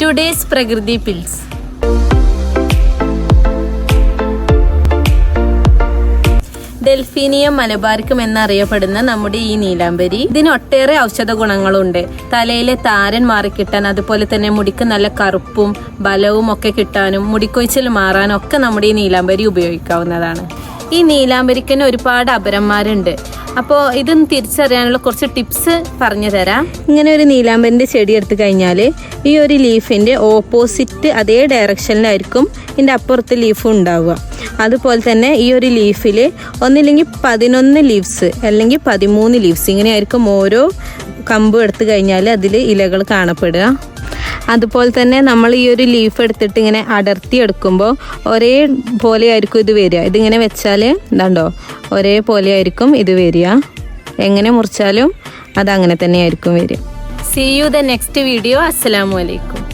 Today's പ്രകൃതി pills. ഡെൽഫീനിയം മലബാറിക്കം എന്നറിയപ്പെടുന്ന നമ്മുടെ ഈ നീലാംബരി, ഇതിന് ഒട്ടേറെ ഔഷധ ഗുണങ്ങളുണ്ട്. തലയിലെ താരൻ മാറിക്കിട്ടാൻ, അതുപോലെ തന്നെ മുടിക്ക് നല്ല കറുപ്പും ബലവും ഒക്കെ കിട്ടാനും മുടിക്കൊഴിച്ചിൽ മാറാനും ഒക്കെ നമ്മുടെ ഈ നീലാംബരി ഉപയോഗിക്കാവുന്നതാണ്. ഈ നീലാംബരിക്കന് ഒരുപാട് അപരന്മാരുണ്ട്. അപ്പോൾ ഇതൊന്ന് തിരിച്ചറിയാനുള്ള കുറച്ച് ടിപ്സ് പറഞ്ഞു തരാം. ഇങ്ങനെ ഒരു നീലാംബരിൻ്റെ ചെടി എടുത്തു കഴിഞ്ഞാൽ ഈ ഒരു ലീഫിൻ്റെ ഓപ്പോസിറ്റ് അതേ ഡയറക്ഷനിലായിരിക്കും ഇതിൻ്റെ അപ്പുറത്ത് ലീഫും ഉണ്ടാവുക. അതുപോലെ തന്നെ ഈ ഒരു ലീഫിൽ ഒന്നില്ലെങ്കിൽ 11 ലീവ്സ് അല്ലെങ്കിൽ 13 ലീവ്സ് ഇങ്ങനെയായിരിക്കും ഓരോ കമ്പ് എടുത്തു കഴിഞ്ഞാൽ അതിൽ ഇലകൾ കാണപ്പെടുക. അതുപോലെ തന്നെ നമ്മൾ ഈ ഒരു ലീഫ് എടുത്തിട്ട് ഇങ്ങനെ അടർത്തി എടുക്കുമ്പോൾ ഒരേ പോലെ ആയിരിക്കും ഇത് വരിക. ഇതിങ്ങനെ വെച്ചാൽ ഇതാണ്ടോ ഒരേ പോലെ ആയിരിക്കും ഇത് വരിക. എങ്ങനെ മുറിച്ചാലും അതങ്ങനെ തന്നെ ആയിരിക്കും വരിക. See you the next video. Assalamu alaikum.